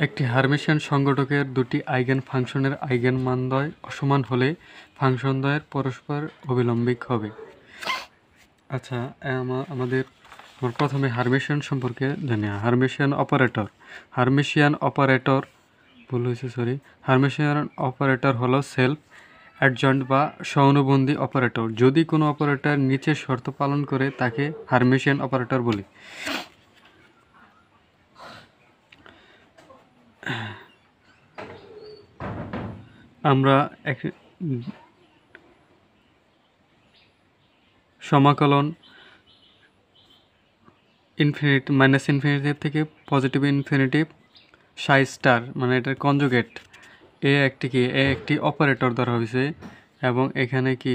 একটি হার্মিশিয়ান সংগঠকের দুটি আইগেন ফাংশনের আইগেন মানদ্বয় অসমান হলে ফাংশনদ্বয়ের পরস্পর অবিলম্বিক হবে। আচ্ছা, আমরা প্রথমে হার্মিশিয়ান সম্পর্কে জানি। হার্মিশিয়ান অপারেটর হলো সেলফ অ্যাডজয়েন্ট বা সহানুবন্ধী অপারেটর। যদি কোনো অপারেটর নিচের শর্ত পালন করে তাকে হার্মিশিয়ান অপারেটর বলি। আমরা সমাকলন ইনফিনিটি থেকে পজিটিভ ইনফিনিটি সাই স্টার মানে এটার কনজুগেট এ একটি অপারেটর ধরা হয়েছে এবং এখানে কি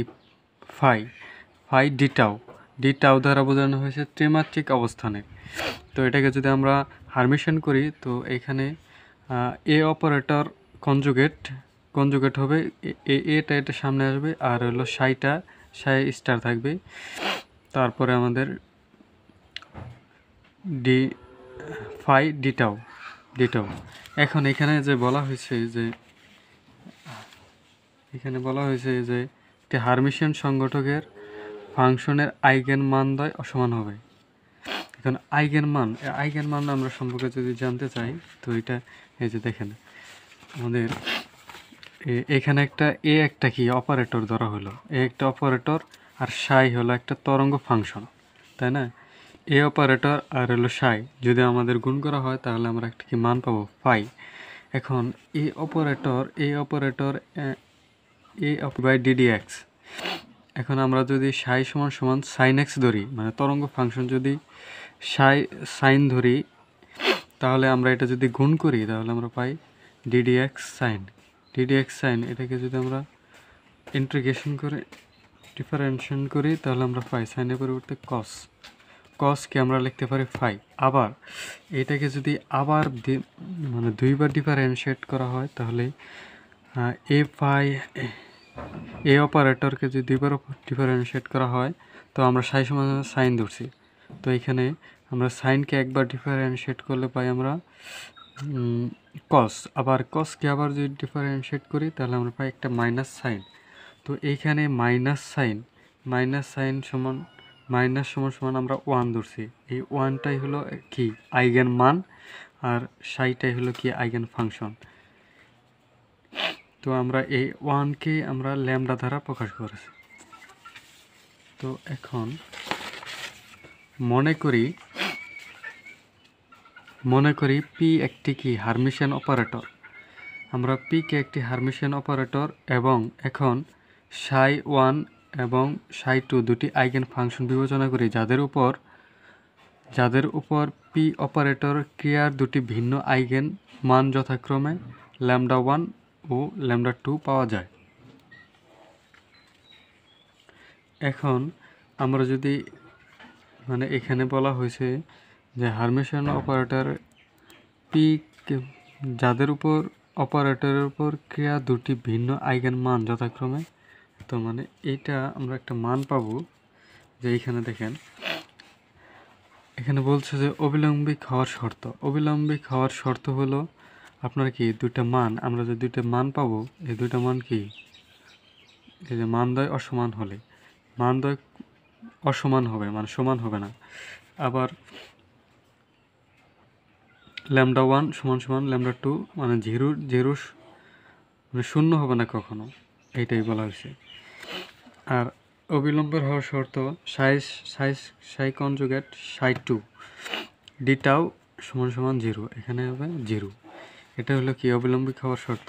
ফাই ডিটাও দ্বারা বোঝানো হয়েছে ত্রিমাত্রিক অবস্থানে। তো এটাকে যদি আমরা হার্মিশন করি তো এখানে এ অপারেটর কনজুগেট হবে, এটা সামনে আসবে আর হলো সাই স্টার থাকবে। তারপরে আমাদের ডিটাও। এখন এখানে বলা হয়েছে যে একটি হার্মিশিয়ান সংগঠকের ফাংশনের আইগেন মানদ্বয় অসমান হবে। এখন আইগেন মান আমরা সম্পর্কে যদি জানতে চাই তো এটা দেখেন আমাদের এখানে একটা কি অপারেটর ধরা হলো, একটা অপারেটর আর সাই হলো একটা তরঙ্গ ফাংশন, তাই না? এ অপারেটর আর হলো সাই যদি আমাদের গুণ করা হয় তাহলে আমরা একটা কি মান পাবো ফাই। এখন এ অপারেটর বাই ডিডিএক্স। এখন আমরা যদি সাই সমান সাইন এক্স ধরি, মানে তরঙ্গ ফাংশন যদি সাইন ধরি, তাহলে আমরা এটা যদি গুণ করি তাহলে আমরা পাই ডিডিএক্স সাইন। এটাকে যদি আমরা ইন্টিগ্রেশন করে ডিফারেন্সিয়েশন করি তাহলে আমরা পাই সাইনের পরিবর্তে কসকে আমরা লিখতে পারি ফাই। আবার এটাকে যদি আবার মানে দুইবার ডিফারেন্সিয়েট করা হয় তাহলে এ অপারেটরকে যদি দুইবার ডিফারেন্সিয়েট করা হয় তো আমরা সাই সমান সাইন ধরছি। তো এখানে আমরা সাইনকে একবার ডিফারেন্সিয়েট করলে পাই আমরা কস। আবার কসকে আবার যদি ডিফারেন্সিয়েট করি তাহলে আমরা পাই একটা মাইনাস সাইন। তো এইখানে মাইনাস সাইন সমান আমরা 1 ধরছি। এই 1টাই হলো কি আইগেন মান আর সাইটাই হলো কি আইগেন ফাংশন। তো আমরা এই 1কে আমরা ল্যামডা দ্বারা প্রকাশ করেছি। তো এখন মনে করি পি একটি কি হার্মিশিয়ান অপারেটর। আমরা পিকে একটি হার্মিশিয়ান অপারেটর এবং এখন সাই 1 এবং সাই 2 দুটি আইগেন ফাংশন বিবেচনা করি যাদের উপর পি অপারেটর ক্রিয়ার দুটি ভিন্ন আইগেন মান যথাক্রমে ল্যামডা 1 ও ল্যামডা 2 পাওয়া যায়। এখন আমরা যদি মানে এখানে বলা হয়েছে যে হার্মিশিয়ান অপারেটর পি যাদের উপর অপারেটরের উপর ক্রিয়া দুটি ভিন্ন আইগেন মান যথাক্রমে, তো মানে এইটা আমরা একটা মান পাবো যে এইখানে দেখেন এখানে বলছে যে অবিলম্বিক হওয়ার শর্ত হলো আপনার কি দুইটা মান, আমরা যে দুইটা মান পাবো এই দুইটা মান কি এই যে মানদ্বয় অসমান হলে, মানদ্বয় অসমান হবে মানে সমান হবে না। আবার ল্যামডা 1 সমান ল্যামডা 2 মানে জিরো মানে শূন্য হবে না কখনো, এইটাই বলা হয়েছে। আর অবিলম্বের হওয়ার শর্ত সাই কনজুগেট সাই 2 ডিটাও সমান 0, এখানে হবে 0। এটা হলো কি অবিলম্বিক হওয়ার শর্ত।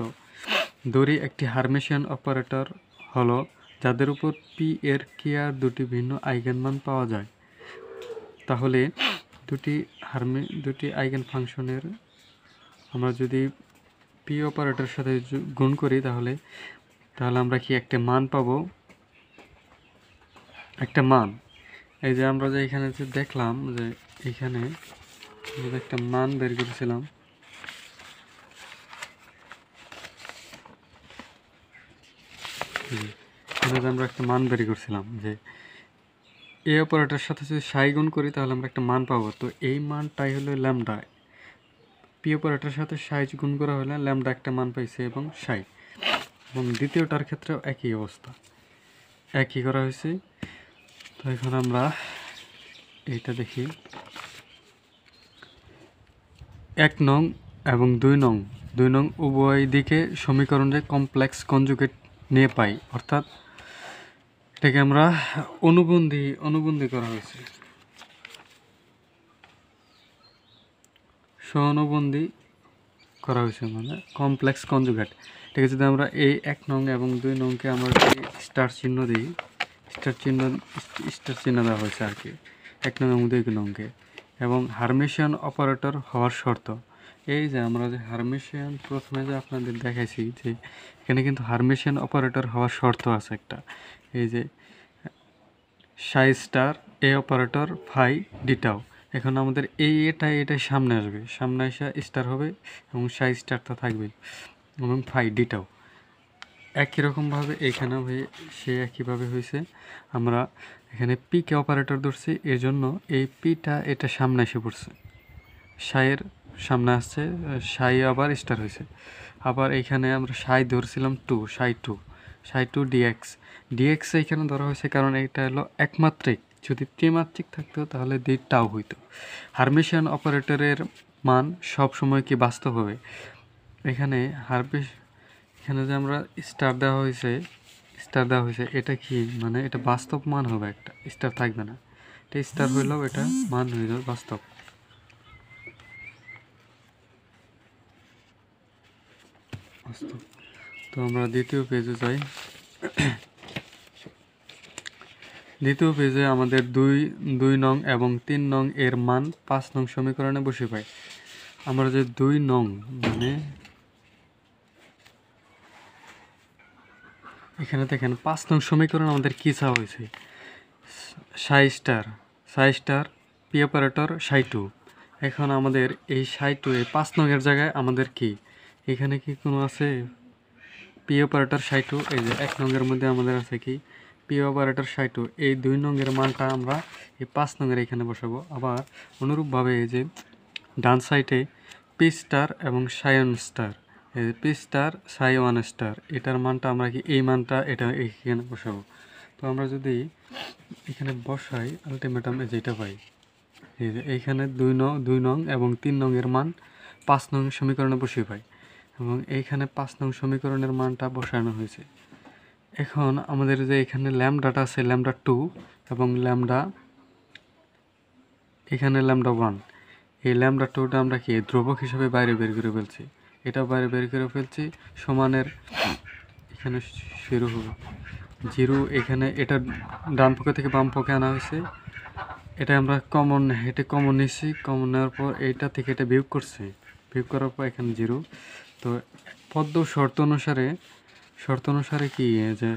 ধরি একটি হার্মিশিয়ান অপারেটর হলো যাদের উপর পি এর ক্রিয়ার দুটি ভিন্ন আইগেন মান পাওয়া যায়। তাহলে দুটি আইগেন ফাংশনের আমরা যদি পি অপারেটরের সাথে গুণ করি তাহলে আমরা কি একটা মান পাবো, একটা মান। এই যে আমরা যে এখানে যে দেখলাম যে এখানে একটা মান বের করেছিলাম, আমরা একটা মান বের করছিলাম যে এই অপারেটরের সাথে যদি সাই গুণ করি তাহলে আমরা একটা মান পাবো। তো এই মানটাই হলো ল্যামডা। পি অপারেটরের সাথে সাইজ গুণ করা হলে ল্যামডা একটা মান পাইছে এবং সাই, এবং দ্বিতীয়টার ক্ষেত্রেও একই অবস্থা, একই করা হয়েছে। তো এখন আমরা এইটা দেখি, 1 নং এবং 2 নং উভয় দিকে সমীকরণে কমপ্লেক্স কনজুগেট নিয়ে পাই, অর্থাৎ এটাকে আমরা অনুবন্ধী করা হয়েছে, সহানুবন্ধী করা হয়েছে, মানে কমপ্লেক্স কনজুগেট। ঠিক আছে, যদি আমরা এই 1 নং এবং 2 নংকে আমরা স্টার চিহ্ন দিই, স্টার চিহ্ন দেওয়া হয়েছে আর কি 1 নং এবং 2 নংকে, এবং হারমিশিয়ান অপারেটর হওয়ার শর্ত। এই যে আমরা যে হারমিশিয়ান প্রথমে যে আপনাদের দেখাইছি, যে এখানে কিন্তু হারমিশিয়ান অপারেটর হওয়ার শর্ত আছে একটা, এই যে সাই স্টার এ অপারেটর ফাই ডিটাও। এখন আমাদের এটা সামনে আসবে, সামনে এসে স্টার হবে এবং সাই স্টারটা থাকবে এবং ফাই ডিটাও। একই রকমভাবে এখানেও হয়ে সে একইভাবে হয়েছে। আমরা এখানে পিকে অপারেটর ধরছি, এর জন্য এই পিটা এটা সামনে এসে পড়ছে, সাইয়ের সামনে আসছে, সাই আবার স্টার হয়েছে। আবার এইখানে আমরা সাই ধরছিলাম সাই টু ডিএক্স এইখানে ধরা হয়েছে, কারণ এটা হলো একমাত্রিক, যদি ত্রিমাত্রিক থাকতো তাহলে টাও হইতো। হারমিশিয়ান অপারেটরের মান সব সময় কি বাস্তব হবে? এখানে এখানে যে আমরা স্টার দেওয়া হয়েছে, এটা কি মানে এটা বাস্তব মান হবে, একটা স্টার থাকবে না, এটা স্টার হইলেও এটা মান হয়ে যাবে বাস্তব। তো আমরা দ্বিতীয় পেজে যাই। দ্বিতীয় পেজে আমাদের 2 নং এবং 3 নং এর মান 5 নং সমীকরণে বসে পাই। আমরা যে 2 নং মানে এখানে দেখেন 5 নং সমীকরণ আমাদের কি চাওয়া হয়েছে, সাই স্টার পি অপারেটর সাই টু। এখন আমাদের এই সাই টু এই 5 নং এর জায়গায় আমাদের কি এখানে কি কোনো আছে পি অপারেটর সাই টু, এই যে 1 নং এর মধ্যে আমাদের আছে কি পি অপারেটর সাই টু, এই 2 নং এর মানটা আমরা এই 5 নং এর এখানে বসাবো। আবার অনুরূপভাবে এই যে ডান সাইডে পি স্টার এবং সাইন স্টার, এই যে পি স্টার সাই ওয়ান স্টার, এটার মানটা আমরা কি এই মানটা এটা এখানে বসাবো। তো আমরা যদি এখানে বসাই আলটিমেটাম যেটা পাই, এই যে এইখানে 2 নং এবং 3 নং এর মান 5 নং সমীকরণে বসিয়ে পাই, এবং এইখানে 5 নং সমীকরণের মানটা বসানো হয়েছে। এখন আমাদের যে এখানে ল্যামডাটা আছে ল্যামডা 2 এবং এখানে ল্যামডা 1, এই ল্যামডা 2টা আমরা কি ধ্রুবক হিসেবে বাইরে বের করে ফেলছি, এটা বাইরে বের করে ফেলছি, সমানের এখানে শুরু হবে 0, এখানে এটা ডান পক্ষে থেকে বাম পক্ষে আনা হয়েছে, এটা আমরা কমন নিচ্ছি, কমন নেওয়ার পর এইটা থেকে এটা বিয়োগ করার পর এখানে 0। তো পদ্ম শর্ত অনুসারে কি যে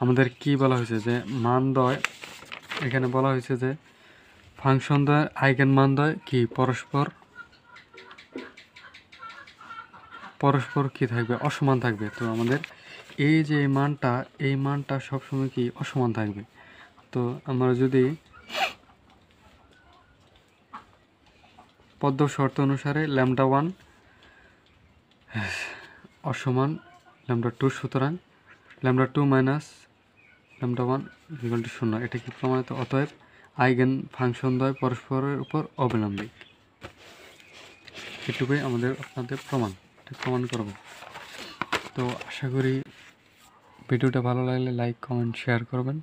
আমাদের কি বলা হয়েছে যে মানদ্বয়, এখানে বলা হয়েছে যে ফাংশন দ্বয় আইগেন মানদ্বয় কি পরস্পর কি থাকবে, অসমান থাকবে। তো আমাদের এই যে এই মানটা সবসময় কি অসমান থাকবে। তো আমরা যদি পদ্ম শর্ত অনুসারে ল্যামডা 1 অসমান ল্যামডা 2, সুতরাং lambda 2 minus lambda 1 equal to 0, এটা কি প্রমাণিত। অতএব আইগেন ফাংশন দ্বয় পরস্পরের উপর অবলম্বী। এটুকুই আমাদের আপনাদের প্রমাণ করব। তো আশা করি ভিডিওটা ভালো লাগলে লাইক কমেন্ট শেয়ার করবেন।